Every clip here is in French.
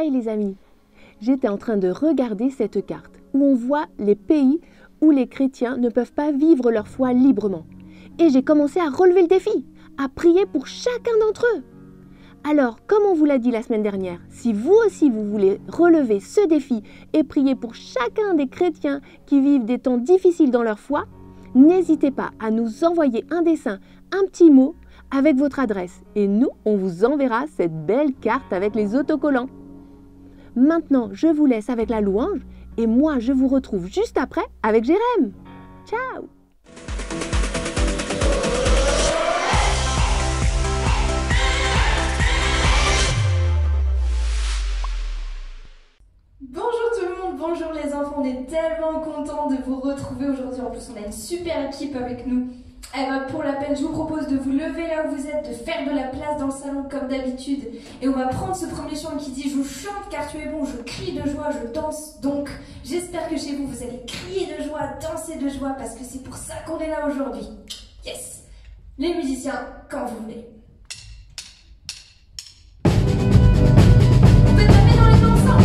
Hey les amis, j'étais en train de regarder cette carte où on voit les pays où les chrétiens ne peuvent pas vivre leur foi librement. Et j'ai commencé à relever le défi, à prier pour chacun d'entre eux. Alors, comme on vous l'a dit la semaine dernière, si vous aussi vous voulez relever ce défi et prier pour chacun des chrétiens qui vivent des temps difficiles dans leur foi, n'hésitez pas à nous envoyer un dessin, un petit mot avec votre adresse. Et nous, on vous enverra cette belle carte avec les autocollants. Maintenant, je vous laisse avec la louange et moi, je vous retrouve juste après avec Jérém. Ciao! Bonjour tout le monde, bonjour les enfants, on est tellement contents de vous retrouver aujourd'hui. En plus, on a une super équipe avec nous. Eh ben, pour la peine, je vous propose de vous lever là où vous êtes, de faire de la place dans le salon comme d'habitude. Et on va prendre ce premier chant qui dit « Je vous chante car tu es bon, je crie de joie, je danse ». Donc, j'espère que chez vous, vous allez crier de joie, danser de joie parce que c'est pour ça qu'on est là aujourd'hui. Yes! Les musiciens, quand vous voulez. On peut taper dans les mains ensemble.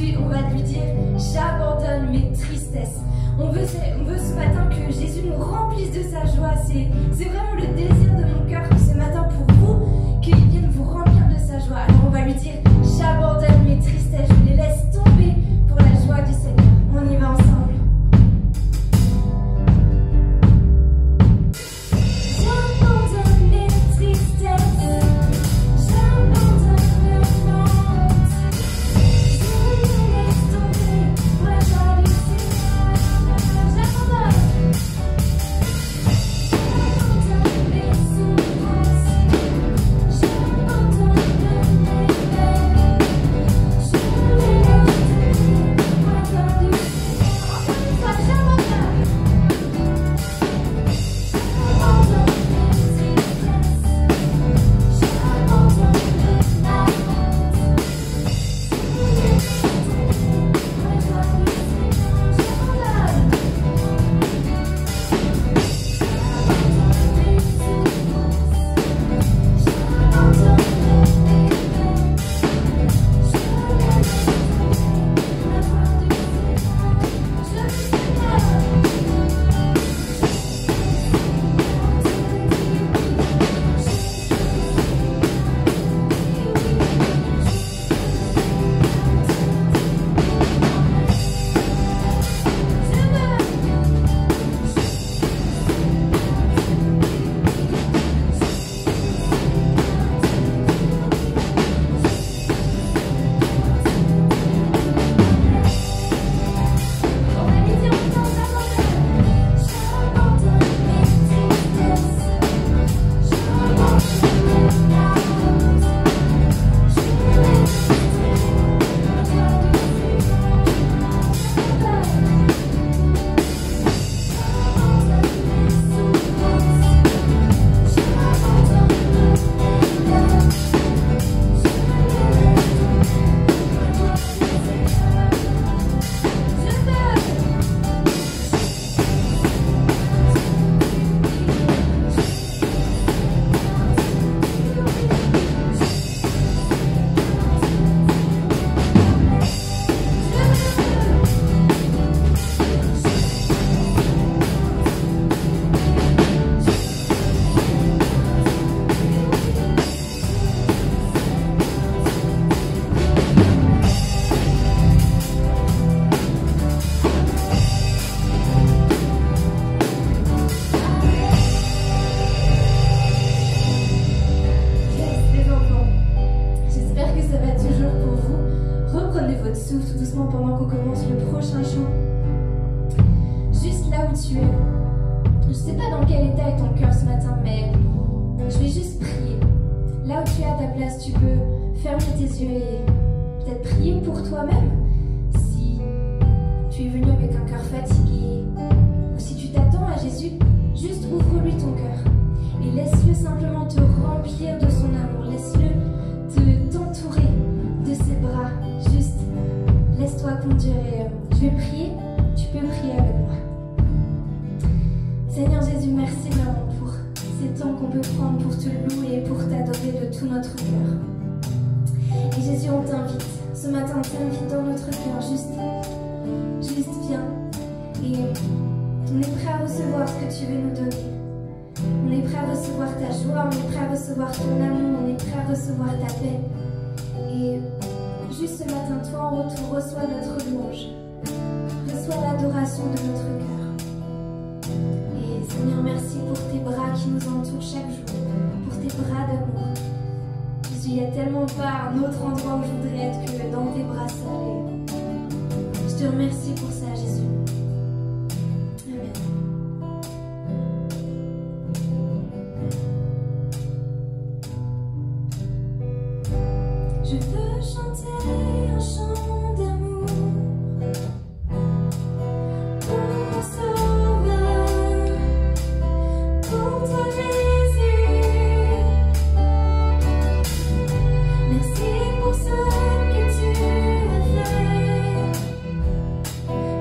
Jésus, on va lui dire j'abandonne mes tristesses. On veut ce matin que Jésus nous remplisse de sa joie. C'est vraiment le désir de mon cœur ce matin pour vous, qu'il vienne vous remplir de sa joie. Alors on va lui dire j'abandonne mes tristesses, je les laisse tomber pour la joie du Seigneur. On y va ensemble.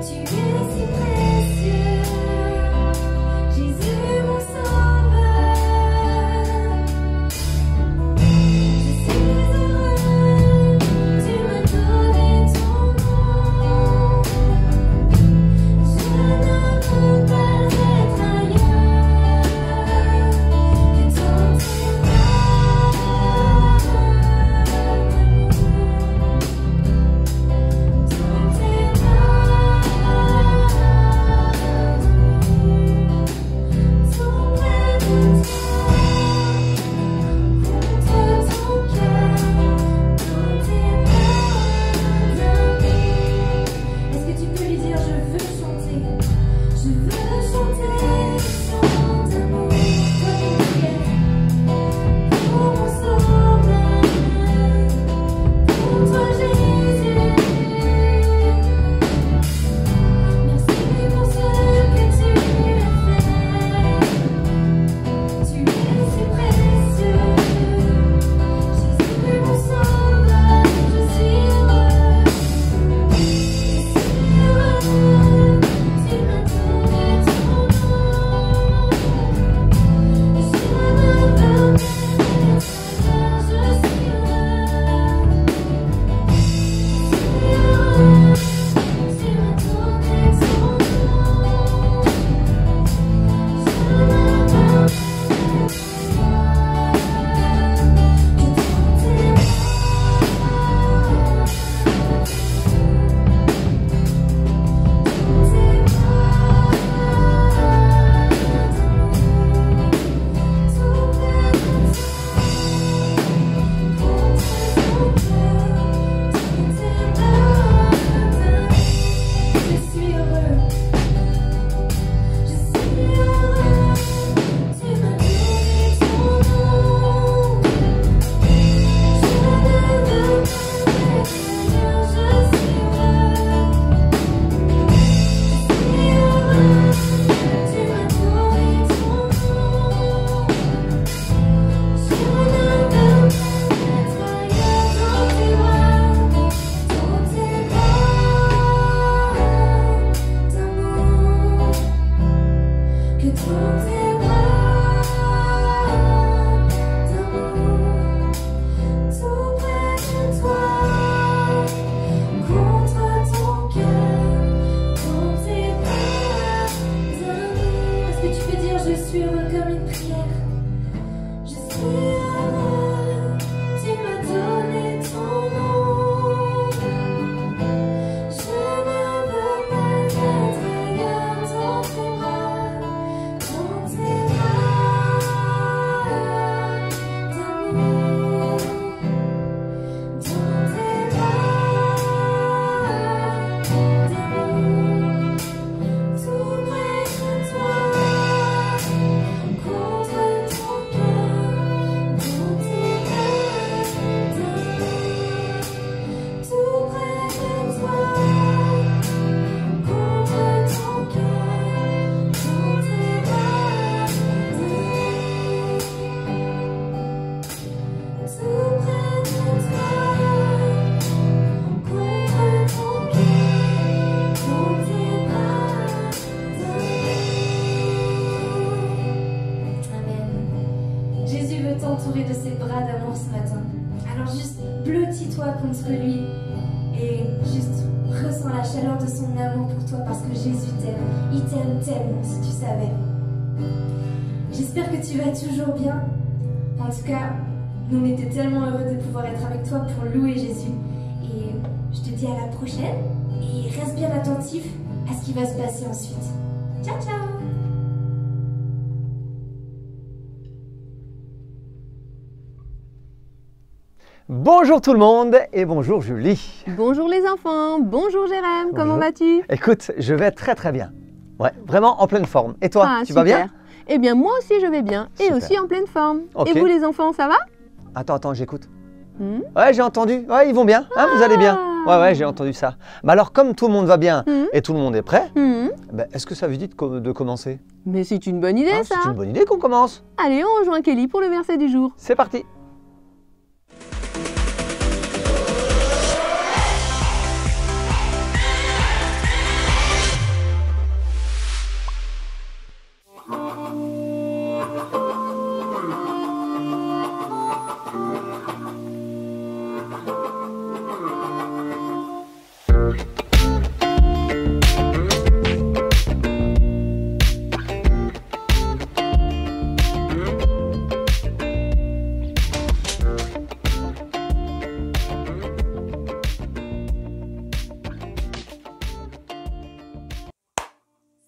Tu es amour ce matin. Alors juste blottis-toi contre lui et juste ressens la chaleur de son amour pour toi parce que Jésus t'aime. Il t'aime tellement si tu savais. J'espère que tu vas toujours bien. En tout cas, nous on était tellement heureux de pouvoir être avec toi pour louer Jésus. Et je te dis à la prochaine et reste bien attentif à ce qui va se passer ensuite. Ciao ciao! Bonjour tout le monde et bonjour Julie. Bonjour les enfants, bonjour Jérém, comment vas-tu? Écoute, je vais très bien. Ouais, vraiment en pleine forme. Et toi, tu super. vas bien? Eh bien moi aussi je vais bien et Super. aussi en pleine forme. Ok. Et vous les enfants, ça va? Attends, j'écoute. Ouais, j'ai entendu. Ouais, ils vont bien. Hein, vous allez bien? Ouais, j'ai entendu ça. Mais alors, comme tout le monde va bien et tout le monde est prêt, ben, est-ce que ça vous dit de commencer? Mais c'est une bonne idée ça. C'est une bonne idée qu'on commence. Allez, on rejoint Kelly pour le verset du jour. C'est parti.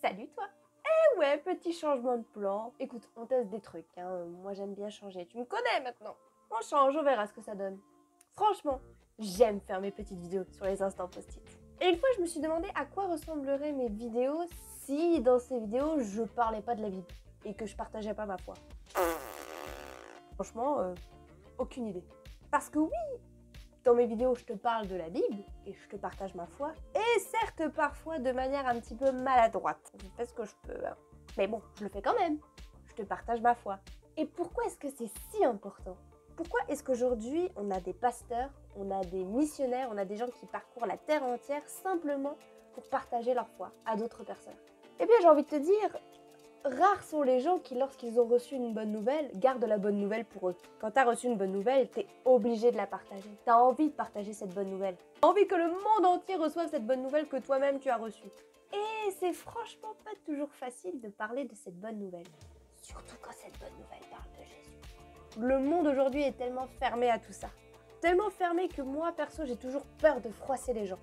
Salut toi! Ouais, petit changement de plan. Écoute, on teste des trucs, hein. Moi j'aime bien changer. Tu me connais maintenant. On change, on verra ce que ça donne. Franchement, j'aime faire mes petites vidéos sur les instants post-it. Et une fois, je me suis demandé à quoi ressembleraient mes vidéos si dans ces vidéos, je parlais pas de la Bible et que je partageais pas ma foi. Franchement, aucune idée. Parce que oui, dans mes vidéos, je te parle de la Bible et je te partage ma foi. Et certes, parfois de manière un petit peu maladroite. Je fais ce que je peux, hein. Mais bon, je le fais quand même. Je te partage ma foi. Et pourquoi est-ce que c'est si important? Pourquoi est-ce qu'aujourd'hui, on a des pasteurs, on a des missionnaires, on a des gens qui parcourent la terre entière simplement pour partager leur foi à d'autres personnes? Eh bien, j'ai envie de te dire, rares sont les gens qui, lorsqu'ils ont reçu une bonne nouvelle, gardent la bonne nouvelle pour eux. Quand tu as reçu une bonne nouvelle, tu es obligé de la partager. Tu as envie de partager cette bonne nouvelle. Tu as envie que le monde entier reçoive cette bonne nouvelle que toi-même tu as reçue. Et c'est franchement pas toujours facile de parler de cette bonne nouvelle. Surtout quand cette bonne nouvelle parle de Jésus. Le monde aujourd'hui est tellement fermé à tout ça. Tellement fermé que moi, perso, j'ai toujours peur de froisser les gens.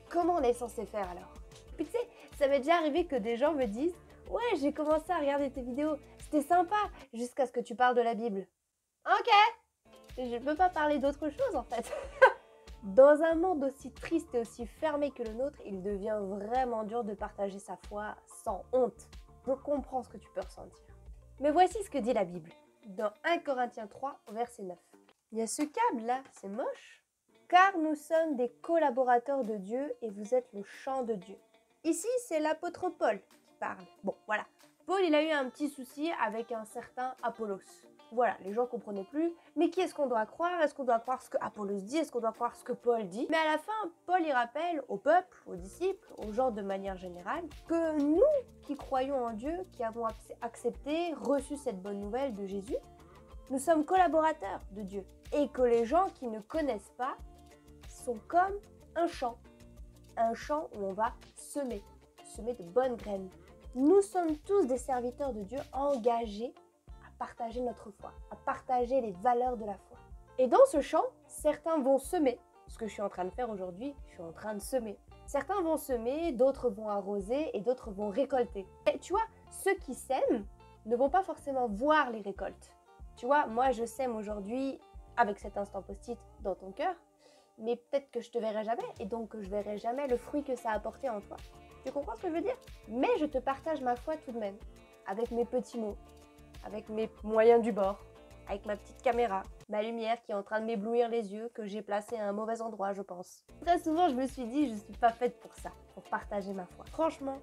Comment on est censé faire alors? Puis tu sais, ça m'est déjà arrivé que des gens me disent « Ouais, j'ai commencé à regarder tes vidéos, c'était sympa, jusqu'à ce que tu parles de la Bible. » Ok, je peux pas parler d'autre chose en fait. Dans un monde aussi triste et aussi fermé que le nôtre, il devient vraiment dur de partager sa foi sans honte. Je comprends ce que tu peux ressentir. Mais voici ce que dit la Bible, dans 1 Corinthiens 3, verset 9. Il y a ce câble là, c'est moche. Car nous sommes des collaborateurs de Dieu et vous êtes le chant de Dieu. Ici, c'est l'apôtre Paul qui parle. Bon, voilà. Paul, il a eu un petit souci avec un certain Apollos. Voilà, les gens ne comprenaient plus. Mais qui est-ce qu'on doit croire? Est-ce qu'on doit croire ce que Apollos dit? Est-ce qu'on doit croire ce que Paul dit? Mais à la fin, Paul, il rappelle au peuple, aux disciples, aux gens de manière générale, que nous qui croyons en Dieu, qui avons accepté, reçu cette bonne nouvelle de Jésus, nous sommes collaborateurs de Dieu. Et que les gens qui ne connaissent pas sont comme un champ. Un champ où on va semer de bonnes graines. Nous sommes tous des serviteurs de Dieu engagés à partager notre foi, à partager les valeurs de la foi. Et dans ce champ, certains vont semer, ce que je suis en train de faire aujourd'hui, je suis en train de semer. Certains vont semer, d'autres vont arroser et d'autres vont récolter. Et tu vois, ceux qui sèment ne vont pas forcément voir les récoltes. Tu vois, moi je sème aujourd'hui avec cet instant post-it dans ton cœur, mais peut-être que je te verrai jamais et donc que je verrai jamais le fruit que ça a apporté en toi. Tu comprends ce que je veux dire? Mais je te partage ma foi tout de même, avec mes petits mots, avec mes moyens du bord, avec ma petite caméra, ma lumière qui est en train de m'éblouir les yeux, que j'ai placée à un mauvais endroit, je pense. Très souvent, je me suis dit, je suis pas faite pour ça, pour partager ma foi. Franchement,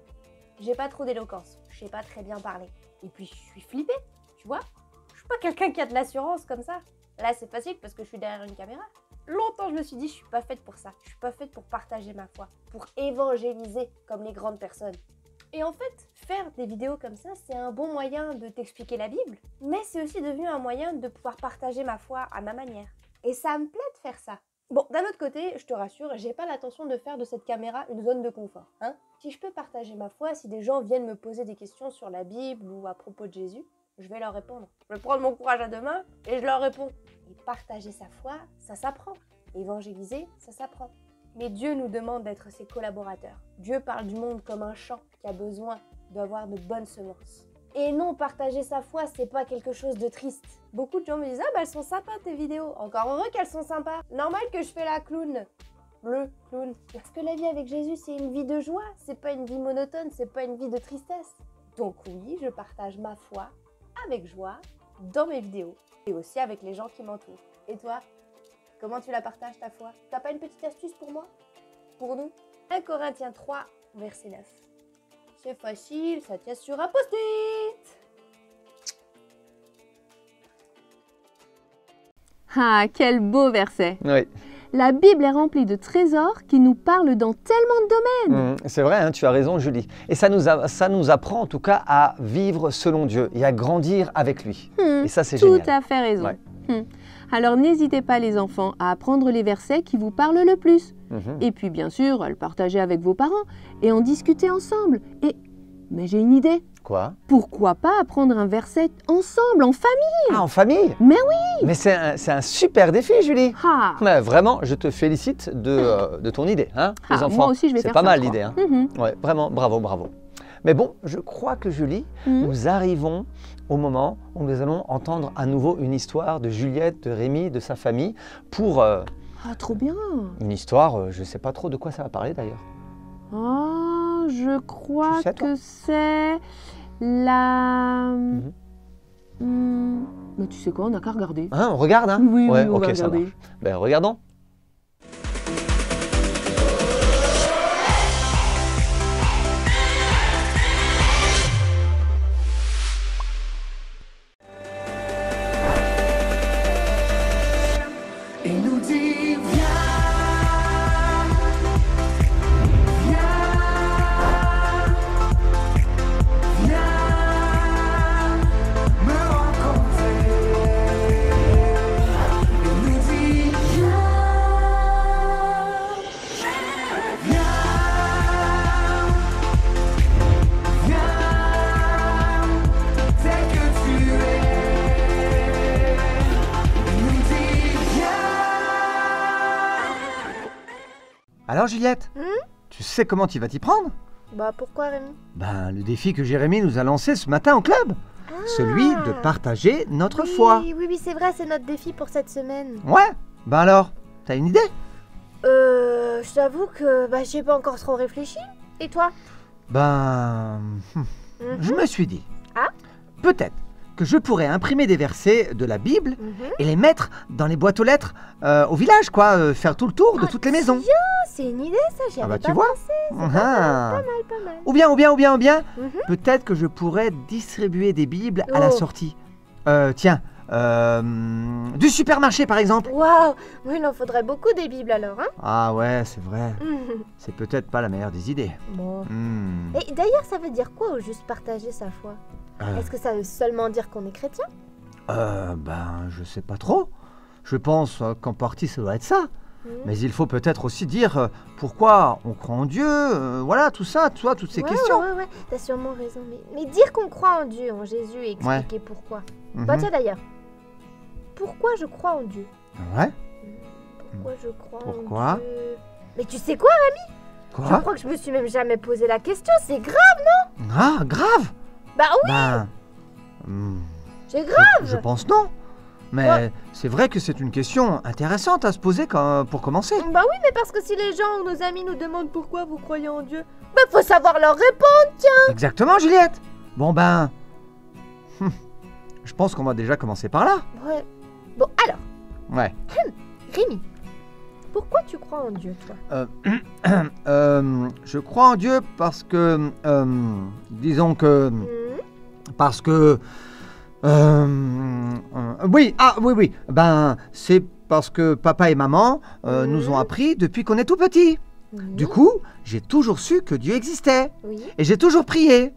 j'ai pas trop d'éloquence, je sais pas très bien parler. Et puis, je suis flippée, tu vois? Je suis pas quelqu'un qui a de l'assurance comme ça. Là, c'est facile parce que je suis derrière une caméra. Longtemps, je me suis dit, je suis pas faite pour ça. Je suis pas faite pour partager ma foi, pour évangéliser comme les grandes personnes. Et en fait, faire des vidéos comme ça, c'est un bon moyen de t'expliquer la Bible, mais c'est aussi devenu un moyen de pouvoir partager ma foi à ma manière. Et ça me plaît de faire ça. Bon, d'un autre côté, je te rassure, j'ai pas l'intention de faire de cette caméra une zone de confort. Hein. Si je peux partager ma foi, si des gens viennent me poser des questions sur la Bible ou à propos de Jésus, je vais leur répondre. Je vais prendre mon courage à deux mains et je leur réponds. Et partager sa foi, ça s'apprend. Évangéliser, ça s'apprend. Mais Dieu nous demande d'être ses collaborateurs. Dieu parle du monde comme un champ qui a besoin d'avoir de bonnes semences. Et non, partager sa foi, c'est pas quelque chose de triste. Beaucoup de gens me disent « Ah bah elles sont sympas tes vidéos. Encore heureux qu'elles sont sympas. Normal que je fais la clown. » Le clown. Parce que la vie avec Jésus, c'est une vie de joie. C'est pas une vie monotone, c'est pas une vie de tristesse. Donc oui, je partage ma foi avec joie dans mes vidéos. Et aussi avec les gens qui m'entourent. Et toi, comment tu la partages ta foi? T'as pas une petite astuce pour moi? Pour nous? 1 Corinthiens 3, verset 9. C'est facile, ça tient sur un post-it. Ah, quel beau verset! Oui. La Bible est remplie de trésors qui nous parlent dans tellement de domaines. C'est vrai, hein, tu as raison Julie. Et ça nous apprend en tout cas à vivre selon Dieu et à grandir avec lui. Et ça c'est génial. Tout à fait raison. Ouais. Alors n'hésitez pas les enfants à apprendre les versets qui vous parlent le plus. Et puis bien sûr, à le partager avec vos parents et en discuter ensemble. Mais j'ai une idée. Quoi? Pourquoi pas apprendre un verset ensemble, en famille? Ah, en famille? Mais oui! Mais c'est un super défi Julie. Ah. Ouais, vraiment, je te félicite de ton idée, hein, les enfants. Moi aussi je vais c'est faire pas ça, mal je l'idée. crois. Hein. Ouais, vraiment, bravo, bravo. Mais bon, je crois que Julie, nous arrivons au moment où nous allons entendre à nouveau une histoire de Juliette, de Rémi, de sa famille, pour Ah, trop bien! une histoire, je ne sais pas trop de quoi ça va parler d'ailleurs. Oh, je crois Tu sais, toi que c'est la... Mais tu sais quoi, on n'a qu'à regarder. Hein, on regarde, hein? Oui, ouais, on va ok, ça regarder. marche. Ben, regardons. Il nous dit viens, me rencontrer. Il nous dit viens, tel que tu es. Il nous dit viens. Alors Juliette, tu sais comment tu vas t'y prendre? Bah pourquoi Rémi? Ben, le défi que Jérémy nous a lancé ce matin au club. Celui de partager notre foi. Oui, c'est vrai, c'est notre défi pour cette semaine. Ouais, ben alors, t'as une idée? Je t'avoue que j'y ai pas encore trop réfléchi. Et toi? Ben, je me suis dit, Ah. peut-être que je pourrais imprimer des versets de la Bible et les mettre dans les boîtes aux lettres au village, quoi, faire tout le tour de toutes les maisons. C'est une idée ça, j'y Ah avais bah pas tu vois. pensé. Ah. Pas mal. Ou bien, Mhm. peut-être que je pourrais distribuer des Bibles à la Oh. sortie. Tiens, du supermarché par exemple. Waouh, il en faudrait beaucoup des bibles alors, hein? Ah ouais, c'est vrai. C'est peut-être pas la meilleure des idées. Bon. Hmm. Et d'ailleurs, ça veut dire quoi au juste partager sa foi? Est-ce que ça veut seulement dire qu'on est chrétien? Ben, je sais pas trop. Je pense qu'en partie ça doit être ça. Mais il faut peut-être aussi dire pourquoi on croit en Dieu, voilà, tout ça, tu vois, toutes ces questions. Ouais, t'as sûrement raison. Mais dire qu'on croit en Dieu, en Jésus, et expliquer pourquoi. Mhm. Bah tiens d'ailleurs, pourquoi je crois en Dieu? Ouais, Pourquoi je crois Pourquoi en Dieu? Mais tu sais quoi? Je quoi? crois que je me suis même jamais posé la question, c'est grave! Ah, grave. Bah oui, Ben, c'est grave! je pense non. Mais Ouais. c'est vrai que c'est une question intéressante à se poser pour commencer. Bah oui, mais parce que si les gens ou nos amis nous demandent pourquoi vous croyez en Dieu, bah faut savoir leur répondre! Exactement, Juliette. Bon ben, je pense qu'on va déjà commencer par là. Ouais. Bon alors, Ouais. Rémi, pourquoi tu crois en Dieu, toi? Je crois en Dieu parce que, disons que, parce que, oui, ben, c'est parce que papa et maman nous ont appris depuis qu'on est tout petit. Du coup, j'ai toujours su que Dieu existait. Oui. Et j'ai toujours prié.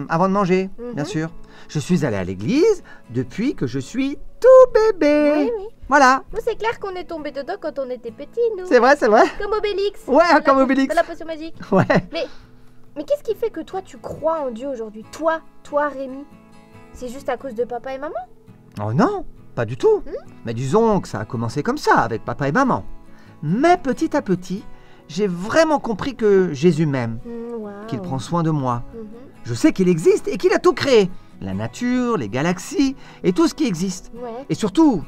Avant de manger, bien Mhm. sûr. Je suis allé à l'église depuis que je suis tout bébé. Oui, oui. Voilà. Nous, c'est clair qu'on est tombé dedans quand on était petits, nous. C'est vrai, c'est vrai. Comme Obélix. Ouais, Dans comme la- Obélix. dans la potion magique. Ouais. Mais qu'est-ce qui fait que toi, tu crois en Dieu aujourd'hui? Toi, Rémi. C'est juste à cause de papa et maman? Oh non, pas du tout. Mais disons que ça a commencé comme ça, avec papa et maman. Mais petit à petit, j'ai vraiment compris que Jésus m'aime, Waouh. qu'il prend soin de moi. Mhm. Je sais qu'il existe et qu'il a tout créé. La nature, les galaxies et tout ce qui existe. Ouais. Et surtout,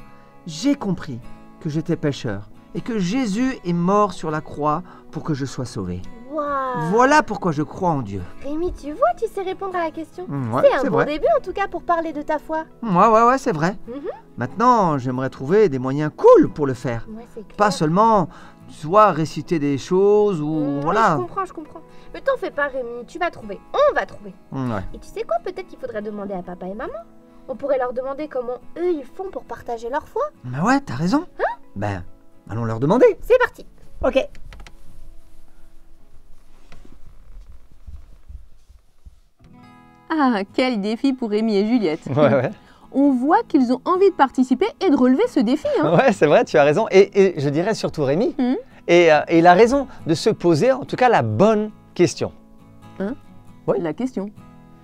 j'ai compris que j'étais pécheur et que Jésus est mort sur la croix pour que je sois sauvé. Waouh. Voilà pourquoi je crois en Dieu. Rémi, tu vois, tu sais répondre à la question. Ouais, C'est un c'est bon vrai. début en tout cas pour parler de ta foi. Ouais, c'est vrai. Mhm. Maintenant, j'aimerais trouver des moyens cool pour le faire. Ouais, c'est clair. Pas seulement, soit réciter des choses ou Ouais, voilà. je comprends. Mais t'en fais pas, Rémi, tu vas trouver. On va trouver. Ouais. Et tu sais quoi, peut-être qu'il faudrait demander à papa et maman. On pourrait leur demander comment eux ils font pour partager leur foi. Mais ouais, t'as raison. Ben, allons leur demander. C'est parti. Ok. Ah, quel défi pour Rémi et Juliette. Ouais. On voit qu'ils ont envie de participer et de relever ce défi. Hein. Ouais, c'est vrai, tu as raison. Et je dirais surtout Rémi. Mhm. Et il a raison de se poser, en tout cas, la bonne question. Oui. La question.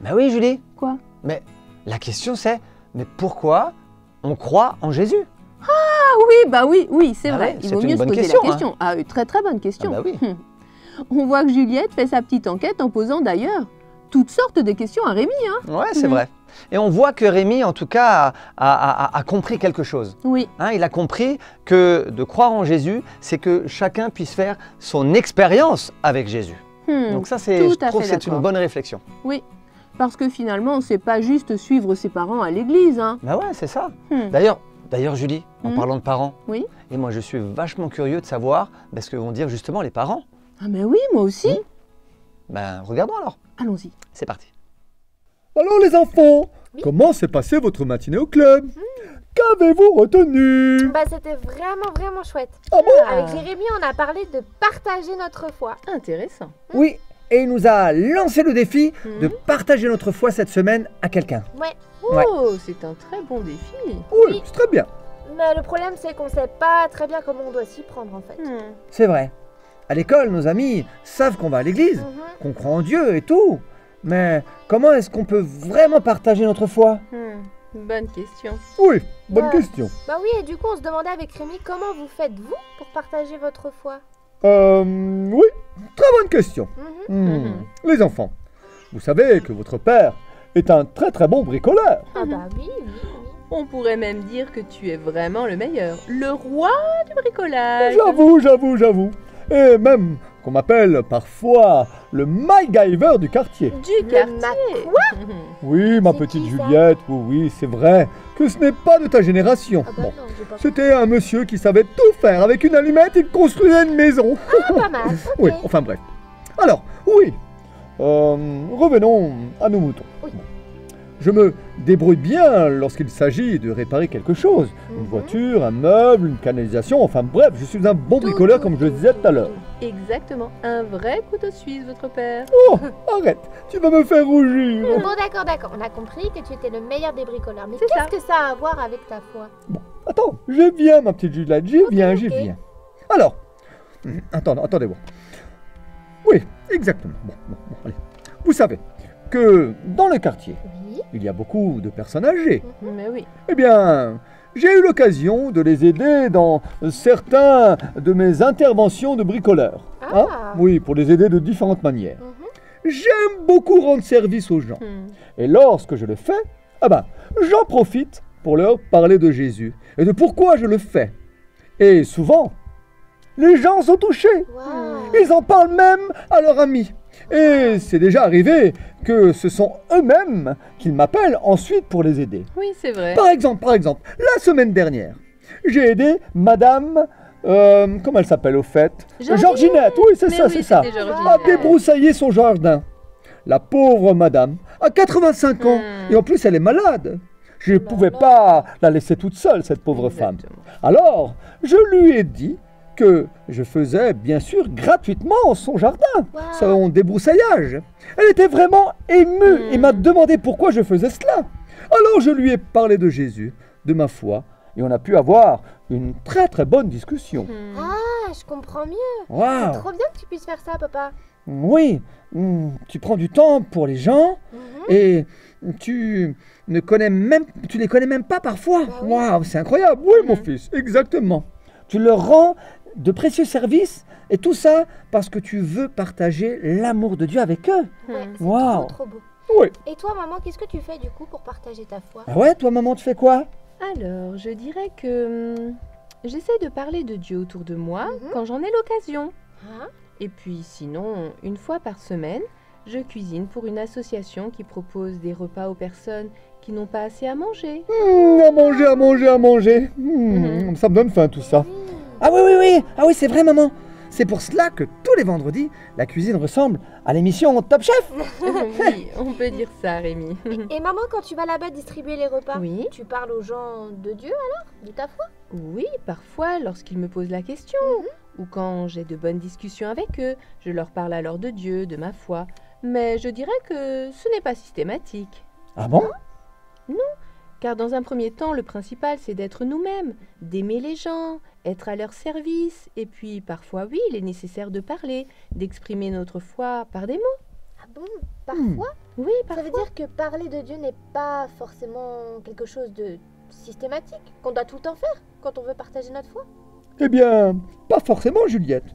Ben oui, Julie. Quoi? Mais la question c'est, mais pourquoi on croit en Jésus? Ah oui, c'est Ah vrai. ouais, Il c'est vaut une mieux se bonne poser question, la question. Ah, une très très bonne question. Ah bah oui. On voit que Juliette fait sa petite enquête en posant d'ailleurs toutes sortes de questions à Rémi. Hein. Ouais, c'est Mhm. vrai. Et on voit que Rémi, en tout cas, a compris quelque chose. Oui, Hein, il a compris que de croire en Jésus, c'est que chacun puisse faire son expérience avec Jésus. Donc ça, tout je à trouve fait que c'est une d'accord. bonne réflexion. oui. Parce que finalement, c'est pas juste suivre ses parents à l'église. Hein. Bah ouais, c'est ça. Hmm. D'ailleurs, Julie, en Mhm. parlant de parents, Oui. et moi je suis vachement curieux de savoir ce que vont dire justement les parents. Ah mais oui, moi aussi. Mhm. Ben, regardons alors. Allons-y. C'est parti. Alors les enfants, Oui. comment s'est passée votre matinée au club? Qu'avez-vous retenu? Bah c'était vraiment chouette. Ah bon? Avec Jérémy, on a parlé de partager notre foi. Intéressant. Oui, et il nous a lancé le défi de Mhm. partager notre foi cette semaine à quelqu'un. Ouais. Ouais. Oh, c'est un très bon défi. Oui, c'est très bien. Mais le problème c'est qu'on sait pas très bien comment on doit s'y prendre en fait. C'est vrai. À l'école, nos amis savent qu'on va à l'église, Mhm. qu'on croit en Dieu et tout. Mais comment est-ce qu'on peut vraiment partager notre foi? Bonne question. Oui, bonne Ouais. question. Bah oui, et du coup on se demandait avec Rémi comment vous faites-vous pour partager votre foi. Oui, très bonne question. Mhm. Les enfants, vous savez que votre père est un très bon bricoleur. Ah bah oui. On pourrait même dire que tu es vraiment le meilleur, le roi du bricolage. J'avoue. Et même qu'on m'appelle parfois le MacGyver du quartier. Du Le quartier. Oui, ma C'est petite qui, ça? Juliette, oui, c'est vrai que ce n'est pas de ta génération. Ah bah Bon, non, j'ai pas c'était un monsieur qui savait tout faire. Avec une allumette, il construisait une maison. Ah, pas mal. Ok. Oui, enfin bref. Alors, oui, revenons à nos moutons. Oui. Bon. Je me débrouille bien lorsqu'il s'agit de réparer quelque chose. Une Mhm. voiture, un meuble, une canalisation, enfin bref, je suis un bon bricoleur comme je le disais tout à l'heure. Exactement, un vrai couteau suisse, votre père. Oh, arrête, tu vas me faire rougir. Bon d'accord, on a compris que tu étais le meilleur des bricoleurs. Mais C'est ça. qu'est-ce que ça a à voir avec ta foi? Attends, j'y viens, ma petite Juliette, j'y viens. Alors, attendez voir. Oui, exactement. Bon, allez. Vous savez que dans le quartier, Oui. il y a beaucoup de personnes âgées. Mais oui. Eh bien, j'ai eu l'occasion de les aider dans certains de mes interventions de bricoleur. Ah. Oui, pour les aider de différentes manières. Mhm. J'aime beaucoup rendre service aux gens. Et lorsque je le fais, j'en profite pour leur parler de Jésus et de pourquoi je le fais. Et souvent, les gens sont touchés. Waouh. Ils en parlent même à leurs amis. Et c'est déjà arrivé que ce sont eux-mêmes qui m'appellent ensuite pour les aider. Oui, c'est vrai. Par exemple, la semaine dernière, j'ai aidé Madame, comment elle s'appelle au fait? Georginette, oui, c'est Mais ça, oui, c'est ça. c'était À Georginette. débroussailler son jardin. La pauvre Madame a 85 ans et en plus elle est malade. Je ne là pouvais là. pas la laisser toute seule, cette pauvre femme. Exactement. Alors, je lui ai dit que je faisais bien sûr gratuitement son jardin, Waouh. son débroussaillage. Elle était vraiment émue et m'a demandé pourquoi je faisais cela. Alors je lui ai parlé de Jésus, de ma foi, et on a pu avoir une très très bonne discussion. Ah, je comprends mieux. Waouh! Trop bien que tu puisses faire ça, papa. Oui, tu prends du temps pour les gens et tu les connais même pas parfois. Bah oui. Waouh, c'est incroyable. Oui, mon fils, exactement. Tu leur rends de précieux services et tout ça parce que tu veux partager l'amour de Dieu avec eux. Ouais, c'est Waouh. trop beau. Oui. Et toi, maman, qu'est-ce que tu fais du coup pour partager ta foi? Ah ouais, toi maman, tu fais quoi? Alors, je dirais que j'essaie de parler de Dieu autour de moi quand j'en ai l'occasion. Hein? Et puis sinon, une fois par semaine, je cuisine pour une association qui propose des repas aux personnes qui n'ont pas assez à manger. À manger, à manger, à manger. Ça me donne faim tout ça. Ah oui, oui, oui. Ah oui, c'est vrai, maman. C'est pour cela que tous les vendredis, la cuisine ressemble à l'émission Top Chef. Oui, on peut dire ça, Rémi. Et maman, quand tu vas là-bas distribuer les repas, Oui. tu parles aux gens de Dieu alors? De ta foi? Oui, parfois, lorsqu'ils me posent la question, ou quand j'ai de bonnes discussions avec eux, je leur parle alors de Dieu, de ma foi. Mais je dirais que ce n'est pas systématique. Ah bon? Car dans un premier temps, le principal, c'est d'être nous-mêmes, d'aimer les gens, être à leur service. Et puis, parfois, oui, il est nécessaire de parler, d'exprimer notre foi par des mots. Ah bon? Parfois? Oui, Ça parfois. veut dire que parler de Dieu n'est pas forcément quelque chose de systématique, qu'on doit tout le temps faire quand on veut partager notre foi? Eh bien, pas forcément, Juliette.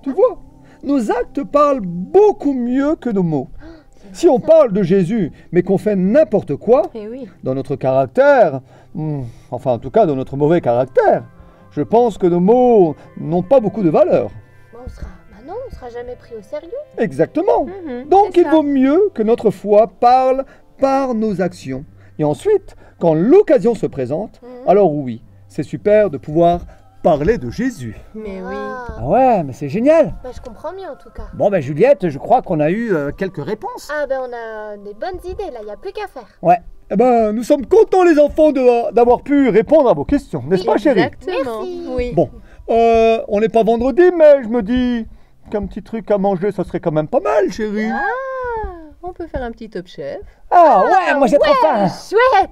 Tu vois, nos actes parlent beaucoup mieux que nos mots. Si on parle de Jésus, mais qu'on fait n'importe quoi, Eh oui. dans notre caractère, enfin en tout cas dans notre mauvais caractère, je pense que nos mots n'ont pas beaucoup de valeur. Bah, non, on sera jamais pris au sérieux. Exactement. Donc c'est il ça. vaut mieux que notre foi parle par nos actions. Et ensuite, quand l'occasion se présente, alors oui, c'est super de pouvoir parler de Jésus. Mais oui. Ah ouais, mais c'est génial. Bah, je comprends mieux en tout cas. Bon ben Juliette, je crois qu'on a eu quelques réponses. Ah ben on a des bonnes idées là, il n'y a plus qu'à faire. Ouais. Eh ben, nous sommes contents les enfants d'avoir pu répondre à vos questions, n'est-ce pas chérie? Exactement. Merci. Oui. Bon, on n'est pas vendredi, mais je me dis qu'un petit truc à manger, ça serait quand même pas mal, chérie. Ah, on peut faire un petit top chef. Ah ouais, moi j'ai trop faim. Chouette!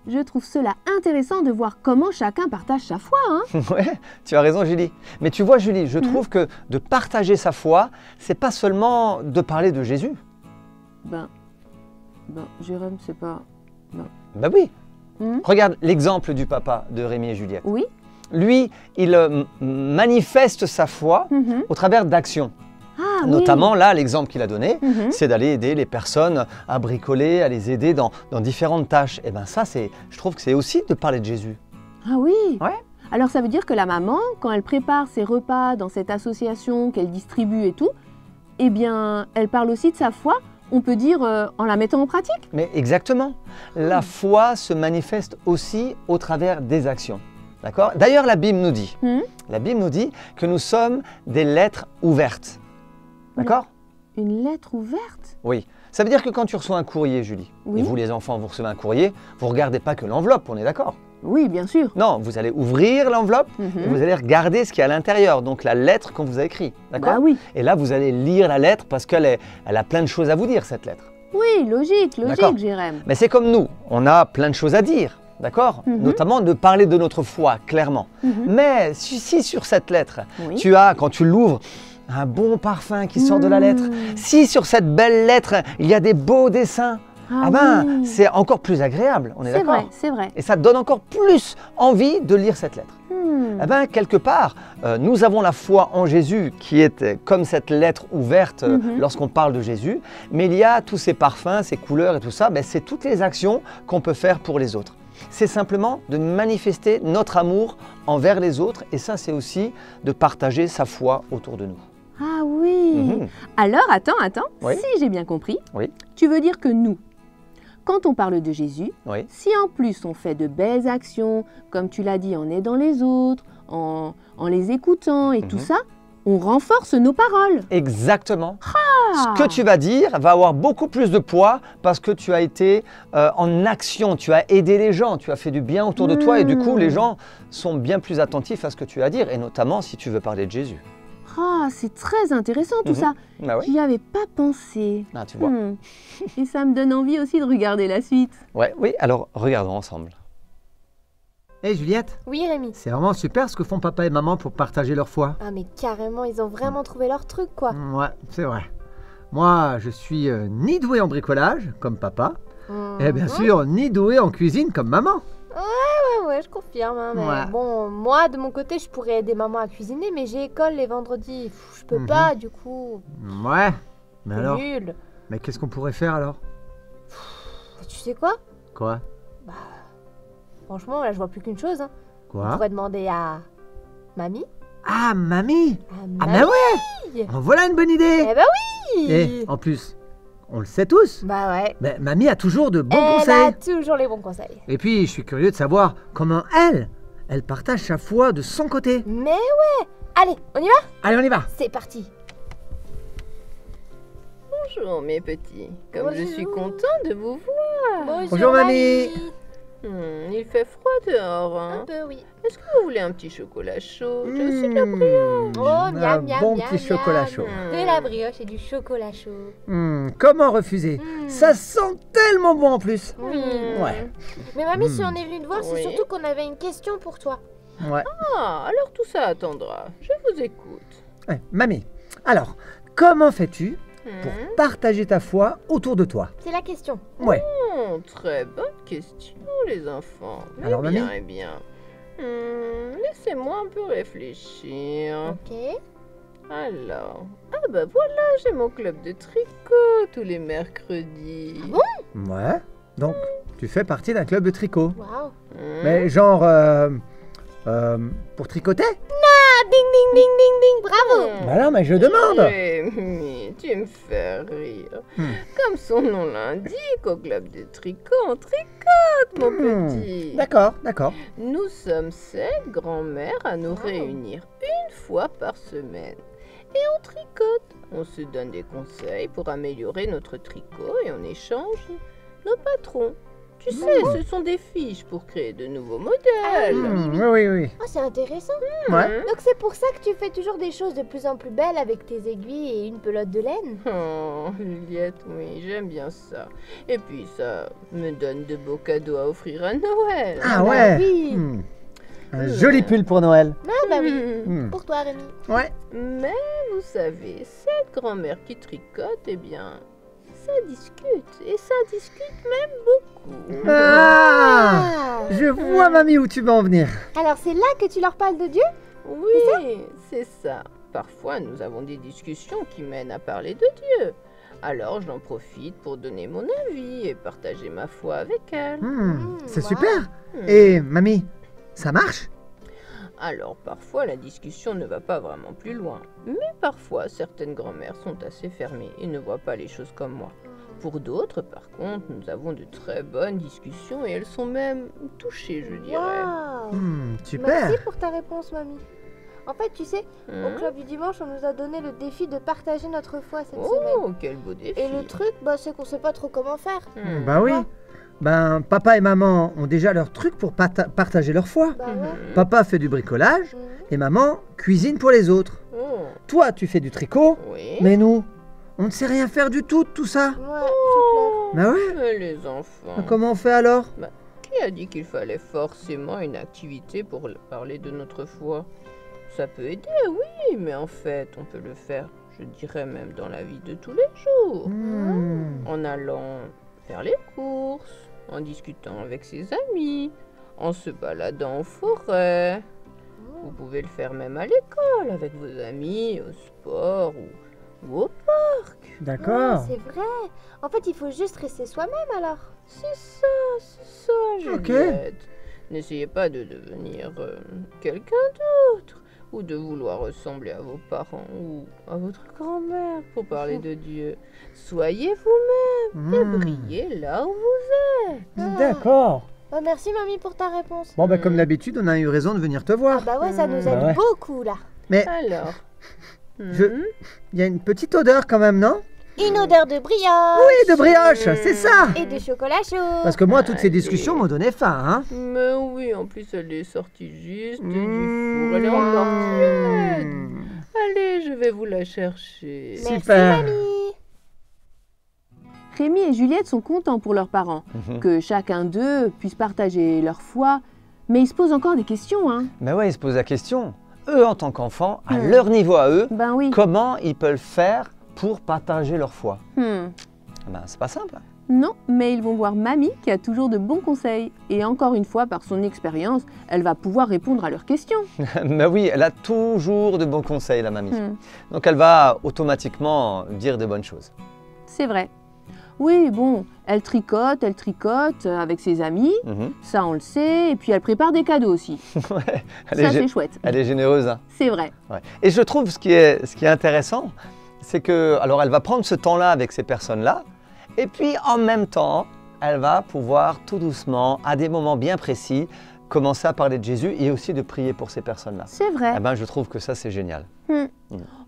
Je trouve cela intéressant de voir comment chacun partage sa foi. Hein. Ouais, tu as raison Julie. Mais tu vois Julie, je trouve que de partager sa foi, c'est pas seulement de parler de Jésus. Ben, Jérôme, c'est pas... Ben oui. Mhm. Regarde l'exemple du papa de Rémi et Juliette. Oui. Lui, il manifeste sa foi au travers d'actions. Ah Notamment, là, l'exemple qu'il a donné, oui. c'est d'aller aider les personnes à bricoler, à les aider dans différentes tâches. Et bien ça, je trouve que c'est aussi de parler de Jésus. Ah oui. Ouais. Alors ça veut dire que la maman, quand elle prépare ses repas dans cette association qu'elle distribue et tout, eh bien, elle parle aussi de sa foi, on peut dire en la mettant en pratique. Mais exactement. La foi se manifeste aussi au travers des actions. D'accord? D'ailleurs, la Bible nous dit, que nous sommes des lettres ouvertes. D'accord? Une lettre ouverte? Oui. Ça veut dire que quand tu reçois un courrier, Julie, Oui. et vous les enfants, vous recevez un courrier, vous ne regardez pas que l'enveloppe, on est d'accord? Oui, bien sûr. Non, vous allez ouvrir l'enveloppe et vous allez regarder ce qu'il y a à l'intérieur, donc la lettre qu'on vous a écrite. D'accord? Bah oui. Et là, vous allez lire la lettre parce qu'elle a plein de choses à vous dire, cette lettre. Oui, logique, D'accord. Jérém. Mais c'est comme nous, on a plein de choses à dire. D'accord? Notamment de parler de notre foi, clairement. Mais si sur cette lettre, Oui. tu as, quand tu l'ouvres, un bon parfum qui sort de la lettre, si sur cette belle lettre, il y a des beaux dessins, oui. c'est encore plus agréable, on est C'est d'accord? vrai, c'est vrai. Et ça te donne encore plus envie de lire cette lettre. Eh bien, quelque part, nous avons la foi en Jésus qui est comme cette lettre ouverte lorsqu'on parle de Jésus, mais il y a tous ces parfums, ces couleurs et tout ça, c'est toutes les actions qu'on peut faire pour les autres. C'est simplement de manifester notre amour envers les autres et ça, c'est aussi de partager sa foi autour de nous. Ah oui. Alors, attends. Oui. Si j'ai bien compris, Oui. tu veux dire que nous, quand on parle de Jésus, Oui. si en plus on fait de belles actions, comme tu l'as dit, en aidant les autres, en les écoutant et tout ça, on renforce nos paroles. Exactement. ce que tu vas dire va avoir beaucoup plus de poids parce que tu as été en action, tu as aidé les gens, tu as fait du bien autour de toi et du coup les gens sont bien plus attentifs à ce que tu as à dire et notamment si tu veux parler de Jésus. Ah, c'est très intéressant tout ça. Bah oui. J'y avais pas pensé. Ah, tu vois. Et ça me donne envie aussi de regarder la suite. Ouais, oui, alors regardons ensemble. Hé Juliette, Oui, Rémi. c'est vraiment super ce que font papa et maman pour partager leur foi. Ah, mais carrément, ils ont vraiment trouvé leur truc, quoi. Ouais, c'est vrai. Moi, je suis ni doué en bricolage, comme papa, et bien sûr, ni doué en cuisine, comme maman. Ouais, je confirme. Hein, mais Ouais. bon, moi, de mon côté, je pourrais aider maman à cuisiner, mais j'ai école les vendredis. Pff, je peux pas, du coup. Ouais, mais C'est alors, nul. mais qu'est-ce qu'on pourrait faire alors? Tu sais quoi? Quoi? Franchement, là, je vois plus qu'une chose. Hein. On Quoi? pourrait demander à mamie. Ah, mamie! À Ah, mamie. mais ouais! En voilà une bonne idée! Eh ben oui! Et en plus, on le sait tous, Bah ouais. mais mamie a toujours de bons Elle conseils. a toujours les bons conseils. Et puis, je suis curieux de savoir comment elle partage sa foi de son côté. Mais ouais! Allez, on y va? Allez, on y va! C'est parti. Bonjour mes petits, comme je suis Bonjour. content de vous voir. Bonjour, mamie. Il fait froid dehors. Un Hein. peu, oui. Est-ce que vous voulez un petit chocolat chaud? J'ai aussi de la brioche. Oh, un miam, miam, bon miam, petit chocolat chaud. De la brioche et du chocolat chaud. Comment refuser? Ça sent tellement bon en plus. Oui. Ouais. Mais mamie, si on est venu te voir, c'est Oui. surtout qu'on avait une question pour toi. Ouais. Ah, alors tout ça attendra. Je vous écoute. Ouais, mamie, alors, comment fais-tu pour Hmm. partager ta foi autour de toi? C'est la question. Ouais. Oh, très bonne question, les enfants. Alors, bien, mamie eh bien. Laissez-moi un peu réfléchir. Ok. Alors, ah bah voilà, j'ai mon club de tricot tous les mercredis. Ouais. Donc, tu fais partie d'un club de tricot. Waouh. Mais genre, pour tricoter? Ah, ding, ding, ding, ding, ding. Bravo. Bah non, mais je demande. Rémi, tu me fais rire. Comme son nom l'indique, au club de tricot, on tricote, mon petit. D'accord, d'accord. Nous sommes 7 grands-mères à nous réunir une fois par semaine. Et on tricote. On se donne des conseils pour améliorer notre tricot et on échange nos patrons. Tu sais, ce sont des fiches pour créer de nouveaux modèles. Oui, oui. Oh, c'est intéressant. Ouais. Donc c'est pour ça que tu fais toujours des choses de plus en plus belles avec tes aiguilles et une pelote de laine. Oh, Juliette, oui, j'aime bien ça. Et puis ça me donne de beaux cadeaux à offrir à Noël. Ah bah ouais. oui. Un joli pull pour Noël. Ah bah oui. Hmm. Pour toi, Rémi. Ouais. Mais vous savez, cette grand-mère qui tricote, eh bien, ça discute. Et ça discute même beaucoup. Ah, je vois, mamie, où tu veux en venir. Alors c'est là que tu leur parles de Dieu? Oui, c'est ça. Parfois, nous avons des discussions qui mènent à parler de Dieu. Alors, j'en profite pour donner mon avis et partager ma foi avec elle. C'est wow. super. Et mamie, ça marche? Alors, parfois, la discussion ne va pas vraiment plus loin. Mais parfois, certaines grand-mères sont assez fermées et ne voient pas les choses comme moi. Pour d'autres, par contre, nous avons de très bonnes discussions et elles sont même touchées, je dirais. Waouh. Super. Merci pour ta réponse, mamie. En fait, tu sais, au Hmm. club du dimanche, on nous a donné le défi de partager notre foi cette semaine. Oh, quel beau défi. Et le truc, bah, c'est qu'on sait pas trop comment faire. Bah oui. Ben, papa et maman ont déjà leur truc pour partager leur foi. Bah ouais. Papa fait du bricolage Mhm. et maman cuisine pour les autres. Oh, Toi, tu fais du tricot, oui. mais nous, on ne sait rien faire du tout de tout ça. Ouais, c'est clair. Bah ouais. Mais les enfants, Comment on fait alors? qui a dit qu'il fallait forcément une activité pour parler de notre foi? Ça peut aider, oui, mais en fait, on peut le faire, je dirais même dans la vie de tous les jours. En allant faire les courses, en discutant avec ses amis, en se baladant en forêt. Vous pouvez le faire même à l'école, avec vos amis, au sport ou au parc. D'accord. Ouais, c'est vrai. En fait, il faut juste rester soi-même alors. C'est ça, Ok. Juliette. N'essayez pas de devenir quelqu'un d'autre ou de vouloir ressembler à vos parents ou à votre grand-mère pour parler de Dieu. Soyez vous-même et brillez là où vous êtes. D'accord. Bah, merci, mamie, pour ta réponse. Bon, bah comme d'habitude, on a eu raison de venir te Ah voir. bah ouais, ça nous Bah aide ouais. beaucoup là. Mais Alors, Je- il y a une petite odeur quand même, non? Une odeur de brioche. Oui, de brioche, c'est ça. Et de chocolat chaud. Parce que moi, toutes ces discussions m'ont donné faim, hein. Mais oui, en plus elle est sortie juste du four, elle est encore tiède. Allez, je vais vous la chercher. Merci, Super. mamie. Rémi et Juliette sont contents pour leurs parents, que chacun d'eux puisse partager leur foi, mais ils se posent encore des questions, hein. Mais ouais, ils se posent la question. Eux, en tant qu'enfants, à leur niveau à eux, Ben oui. comment ils peuvent faire pour partager leur foi? Ben, c'est pas simple. Non, mais ils vont voir Mamie qui a toujours de bons conseils. Et encore une fois, par son expérience, elle va pouvoir répondre à leurs questions. Mais oui, elle a toujours de bons conseils, la mamie. Donc elle va automatiquement dire de bonnes choses. C'est vrai. Oui, bon, elle tricote avec ses amis, ça on le sait, et puis elle prépare des cadeaux aussi. Ouais, Ça c'est chouette. Elle est généreuse. Hein. C'est vrai. Ouais. Et je trouve ce qui est intéressant, c'est que, alors elle va prendre ce temps-là avec ces personnes-là, et puis en même temps, elle va pouvoir tout doucement, à des moments bien précis, commencer à parler de Jésus et aussi de prier pour ces personnes-là. C'est vrai. Eh ben, je trouve que ça, c'est génial.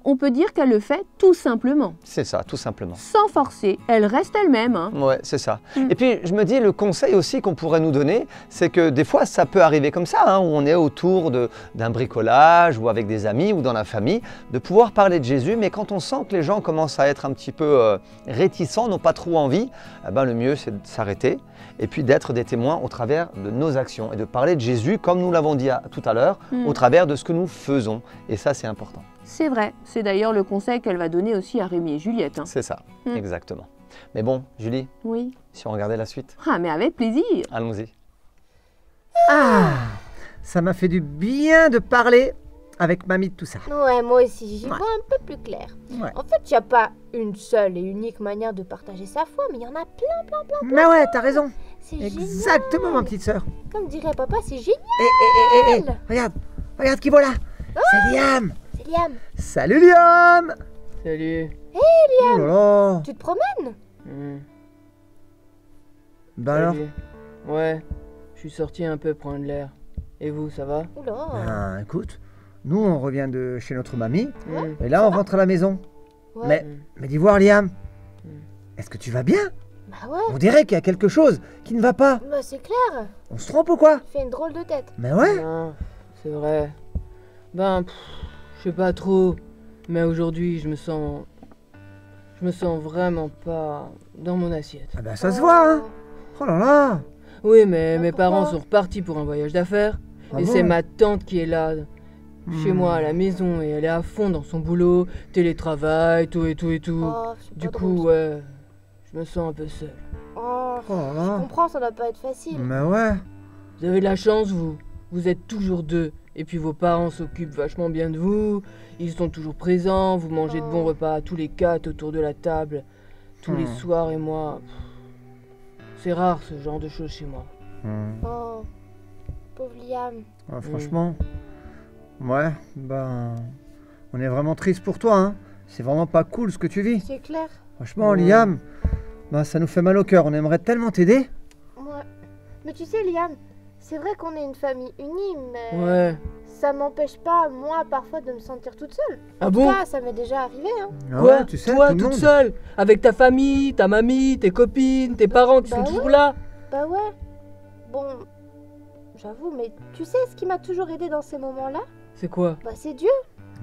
On peut dire qu'elle le fait tout simplement. C'est ça, tout simplement. Sans forcer, elle reste elle-même. Hein. Ouais, c'est ça. Et puis, je me dis, le conseil aussi qu'on pourrait nous donner, c'est que des fois, ça peut arriver comme ça, hein, où on est autour d'un bricolage ou avec des amis ou dans la famille, de pouvoir parler de Jésus, mais quand on sent que les gens commencent à être un petit peu réticents, n'ont pas trop envie, eh ben, le mieux, c'est de s'arrêter et puis d'être des témoins au travers de nos actions et de parler de Jésus, comme nous l'avons dit tout à l'heure, au travers de ce que nous faisons. Et ça, c'est important. C'est vrai. C'est d'ailleurs le conseil qu'elle va donner aussi à Rémi et Juliette. Hein. C'est ça, exactement. Mais bon, Julie, Oui. si on regardait la suite, Ah, mais avec plaisir. allons-y. Ah, ça m'a fait du bien de parler avec mamie de tout ça. Ouais, moi aussi, j'y Ouais. vois un peu plus clair. Ouais. En fait, il n'y a pas une seule et unique manière de partager sa foi, mais il y en a plein. Mais ouais, t'as raison. C'est Exactement, ma petite sœur. génial. Comme dirait papa, c'est génial. Regarde qui voilà. C'est Liam. C'est Liam. Salut Liam. Salut. Oh là là. Tu te promènes? Bah alors Salut. Ouais, je suis sorti un peu prendre l'air. Et vous, ça va? Oula. Ben, écoute, nous on revient de chez notre mamie, Mm. et là on rentre à la maison. Ouais. Mais dis voir Liam, est-ce que tu vas bien? Bah ouais. On dirait qu'il y a quelque chose qui ne va pas. Bah c'est clair. On se trompe ou quoi? Tu fais une drôle de tête. Mais ouais. Non, c'est vrai. Ben, je sais pas trop. Mais aujourd'hui, je me sens vraiment pas dans mon assiette. Ah bah ça se voit, hein. Oh là là. Oui, mais mes pourquoi parents sont repartis pour un voyage d'affaires. Ah Et bon c'est ma tante qui est là, chez moi à la maison. Et elle est à fond dans son boulot, télétravail, tout et tout et tout. Oh, c'est Du pas coup, drôle. ouais, je me sens un peu seul. Oh, Oh là je là. comprends, ça doit pas être facile. Mais ouais. Vous avez de la chance, vous. Vous êtes toujours deux. Et puis vos parents s'occupent vachement bien de vous. Ils sont toujours présents. Vous mangez de bons repas tous les quatre autour de la table. Tous les soirs. Et moi... C'est rare ce genre de choses chez moi. Oh, pauvre Liam. Ouais, franchement. Ouais, ben. On est vraiment triste pour toi, hein. C'est vraiment pas cool ce que tu vis. C'est clair. Franchement, Liam, ben, ça nous fait mal au cœur. On aimerait tellement t'aider. Ouais. Mais tu sais, Liam, c'est vrai qu'on est une famille unie, mais Ouais. ça m'empêche pas, moi, parfois, de me sentir toute seule. Ah En tout bon? cas, ça m'est déjà arrivé, hein. Ah Quoi? ouais, tu sais, Toi, tout le toute monde. seule? Avec ta famille, ta mamie, tes copines, tes parents qui Bah sont ouais. toujours là? Bah ouais. Bon, j'avoue, mais tu sais ce qui m'a toujours aidé dans ces moments-là? C'est quoi? Bah c'est Dieu.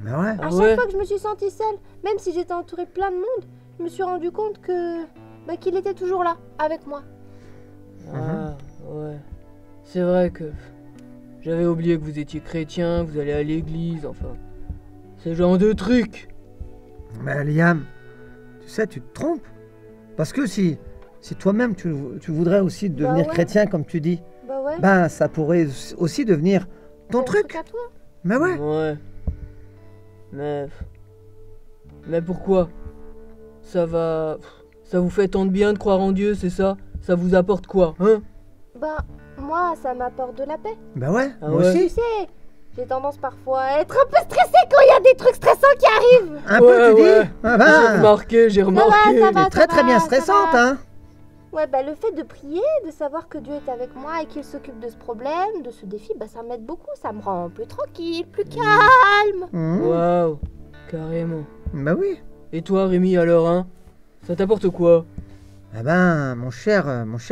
Mais ouais. Ah À ouais? chaque fois que je me suis sentie seule, même si j'étais entourée de plein de monde, je me suis rendu compte que qu'il était toujours là, avec moi. Ah, ouais. C'est vrai que j'avais oublié que vous étiez chrétien, que vous allez à l'église, enfin. Ce genre de trucs. Mais Liam, tu sais, tu te trompes. Parce que si toi-même tu voudrais aussi devenir ouais. chrétien, comme tu dis, Bah ouais. ben ça pourrait aussi devenir ton c'est un truc. à toi. Mais ouais. Ouais. Mais pourquoi? Ça vous fait tant de bien de croire en Dieu, c'est ça? Ça vous apporte quoi, hein? Bah, moi, ça m'apporte de la paix. Ben ouais, Ah moi ouais. Tu aussi. sais, j'ai tendance parfois à être un peu stressée quand il y a des trucs stressants qui arrivent. Un peu, tu ouais. dis. Ah J'ai ben, remarqué, j'ai remarqué. ça va. t'es très très bien ça stressante, va. hein. Ouais, bah le fait de prier, de savoir que Dieu est avec moi et qu'il s'occupe de ce problème, de ce défi, bah ça m'aide beaucoup. Ça me rend plus tranquille, plus calme. Mmh. Waouh, carrément. Ben oui. Et toi, Rémi, alors, hein? Ça t'apporte quoi? Ah ben, mon cher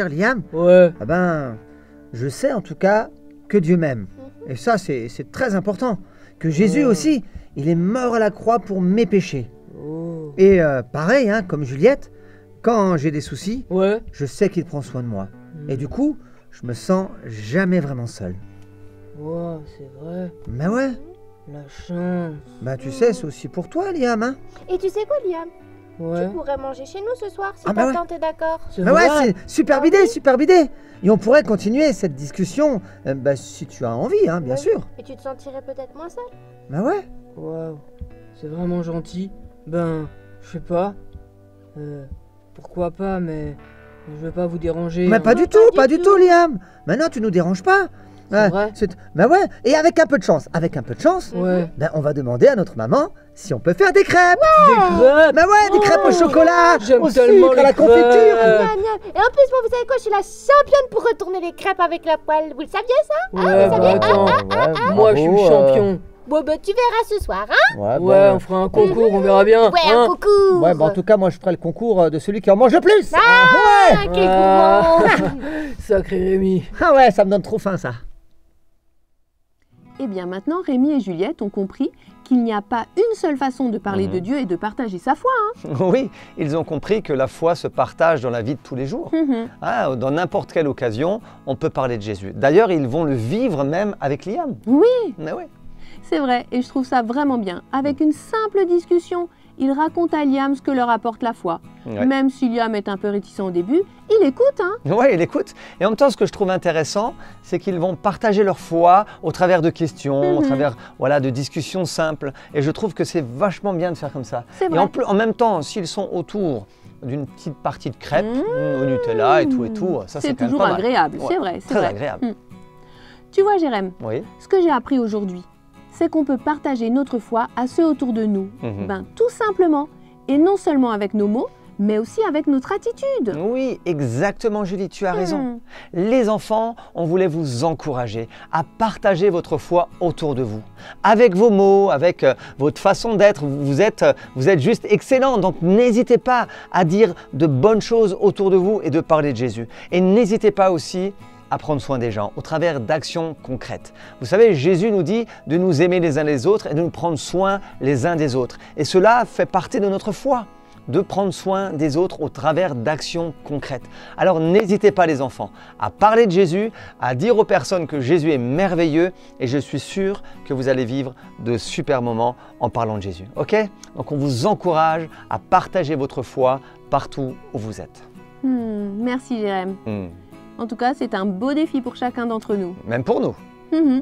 Liam, Ouais. ah ben, je sais en tout cas que Dieu m'aime. Et ça, c'est très important. Que Jésus aussi, il est mort à la croix pour mes péchés. Oh. Et pareil, hein, comme Juliette, quand j'ai des soucis, Ouais. je sais qu'il prend soin de moi. Et du coup, je me sens jamais vraiment seul. Wow, c'est vrai. Mais ouais, La chance. bah tu sais, c'est aussi pour toi, Liam, hein. Et tu sais quoi, Liam? Ouais. Tu pourrais manger chez nous ce soir si Ah bah t'es d'accord. C'est Bah ouais, vrai. c'est superbe idée, superbe idée. Et on pourrait continuer cette discussion, bah, si tu as envie, hein, bien Ouais. sûr. Et tu te sentirais peut-être moins seul. Bah ouais. Waouh. C'est vraiment gentil. Ben, je sais pas. Pourquoi pas, mais je veux pas vous déranger. Mais hein. pas du tout, pas du tout, Liam. Maintenant, tu nous déranges pas. C'est vrai. Bah ouais, et avec un peu de chance, Ouais. ben on va demander à notre maman si on peut faire des crêpes. Des crêpes. Bah ouais, des crêpes au chocolat, J'aime au tellement sucre, à les la confiture. crêpes. Miam, miam. Et en plus, moi, vous savez quoi? Je suis la championne pour retourner les crêpes avec la poêle. Vous le saviez, ça? Ouais, bah attends. Moi, je suis le champion. Bon, bah, tu verras ce soir, hein? Ouais, Ouais, on fera un concours, on verra bien. Ouais, hein. un concours. ouais, bah en tout cas, moi je ferai le concours de celui qui en mange le plus. Ah, quel Ah. gourmand. Sacré Rémi. Ah ouais, ça me donne trop faim ça. Eh bien maintenant, Rémi et Juliette ont compris qu'il n'y a pas une seule façon de parler de Dieu et de partager sa foi. Oui, ils ont compris que la foi se partage dans la vie de tous les jours. Ah, dans n'importe quelle occasion, on peut parler de Jésus. D'ailleurs, ils vont le vivre même avec Liam. Oui, Mais oui. c'est vrai, et je trouve ça vraiment bien. Avec une simple discussion, ils racontent à Liam ce que leur apporte la foi. Ouais. Même si Liam est un peu réticent au début, il écoute, hein. Oui, il écoute. Et en même temps, ce que je trouve intéressant, c'est qu'ils vont partager leur foi au travers de questions, au travers de discussions simples. Et je trouve que c'est vachement bien de faire comme ça. C'est Et vrai. en même temps, s'ils sont autour d'une petite partie de crêpes au Nutella et tout, ça c'est C'est quand même toujours pas mal. agréable, Ouais, c'est vrai, c'est très vrai. agréable. Tu vois, Jérém, Oui. ce que j'ai appris aujourd'hui, c'est qu'on peut partager notre foi à ceux autour de nous. Ben, tout simplement, et non seulement avec nos mots, mais aussi avec notre attitude. Oui, exactement Julie, tu as raison. Les enfants, on voulait vous encourager à partager votre foi autour de vous. Avec vos mots, avec votre façon d'être, vous êtes juste excellent. Donc n'hésitez pas à dire de bonnes choses autour de vous et de parler de Jésus. Et n'hésitez pas aussi à prendre soin des gens au travers d'actions concrètes. Vous savez, Jésus nous dit de nous aimer les uns les autres et de nous prendre soin les uns des autres. Et cela fait partie de notre foi, de prendre soin des autres au travers d'actions concrètes. Alors n'hésitez pas les enfants à parler de Jésus, à dire aux personnes que Jésus est merveilleux et je suis sûr que vous allez vivre de super moments en parlant de Jésus. Ok? Donc on vous encourage à partager votre foi partout où vous êtes. Merci Jérém. En tout cas, c'est un beau défi pour chacun d'entre nous. Même pour nous.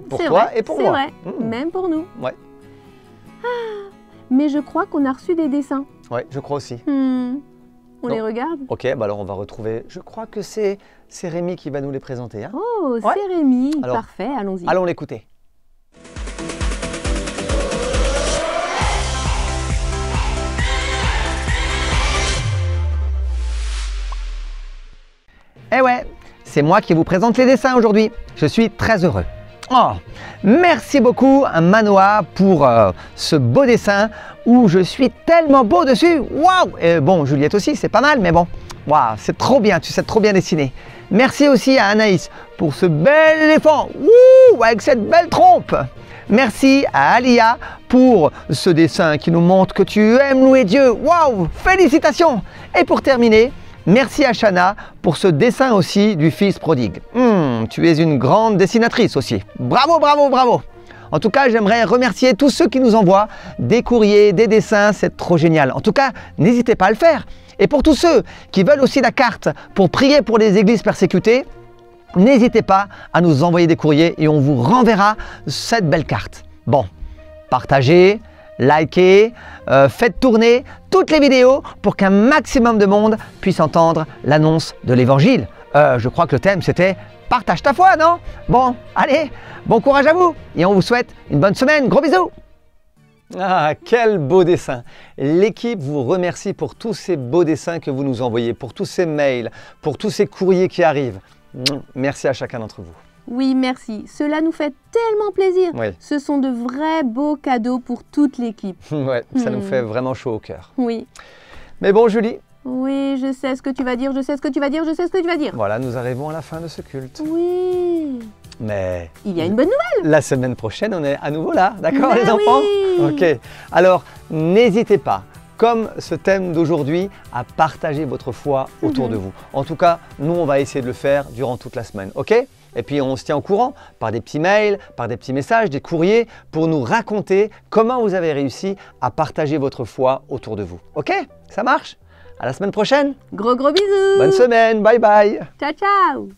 Pour c'est toi vrai, et pour c'est moi. vrai, même pour nous. Ouais. Mais je crois qu'on a reçu des dessins. Ouais, je crois aussi. On Non. les regarde? Ok, bah alors on va retrouver, je crois que c'est Rémi qui va nous les présenter. Hein. Oh, Ouais. c'est Rémi. Alors, Parfait, allons-y. Allons l'écouter. Eh ouais, c'est moi qui vous présente les dessins aujourd'hui. Je suis très heureux. Oh, merci beaucoup Manoa pour ce beau dessin où je suis tellement beau dessus. Waouh! Et bon, Juliette aussi, c'est pas mal, mais bon, waouh, c'est trop bien, tu sais trop bien dessiner. Merci aussi à Anaïs pour ce bel éléphant, ouh, avec cette belle trompe. Merci à Alia pour ce dessin qui nous montre que tu aimes louer Dieu. Waouh, félicitations! Et pour terminer, merci à Shana pour ce dessin aussi du fils prodigue. Tu es une grande dessinatrice aussi. Bravo, bravo, bravo! En tout cas, j'aimerais remercier tous ceux qui nous envoient des courriers, des dessins, c'est trop génial. En tout cas, n'hésitez pas à le faire. Et pour tous ceux qui veulent aussi la carte pour prier pour les églises persécutées, n'hésitez pas à nous envoyer des courriers et on vous renverra cette belle carte. Bon, partagez, likez, faites tourner toutes les vidéos pour qu'un maximum de monde puisse entendre l'annonce de l'évangile. Je crois que le thème c'était « Partage ta foi », non? Bon, allez, bon courage à vous et on vous souhaite une bonne semaine. Gros bisous! Ah, quel beau dessin! L'équipe vous remercie pour tous ces beaux dessins que vous nous envoyez, pour tous ces mails, pour tous ces courriers qui arrivent. Merci à chacun d'entre vous. Oui, merci. Cela nous fait tellement plaisir. Oui. Ce sont de vrais beaux cadeaux pour toute l'équipe. Ouais, ça nous fait vraiment chaud au cœur. Oui. Mais bon, Julie, Oui, je sais ce que tu vas dire, je sais ce que tu vas dire, je sais ce que tu vas dire. Voilà, nous arrivons à la fin de ce culte. Oui. Mais Il y a une bonne nouvelle. la semaine prochaine, on est à nouveau là, d'accord Mais les enfants? oui. Ok. Alors, n'hésitez pas, comme ce thème d'aujourd'hui, à partager votre foi autour de vous. En tout cas, nous, on va essayer de le faire durant toute la semaine, ok? Et puis, on se tient au courant par des petits mails, par des petits messages, des courriers, pour nous raconter comment vous avez réussi à partager votre foi autour de vous. Ok? Ça marche? À la semaine prochaine. Gros bisous. Bonne semaine. Bye bye. Ciao, ciao.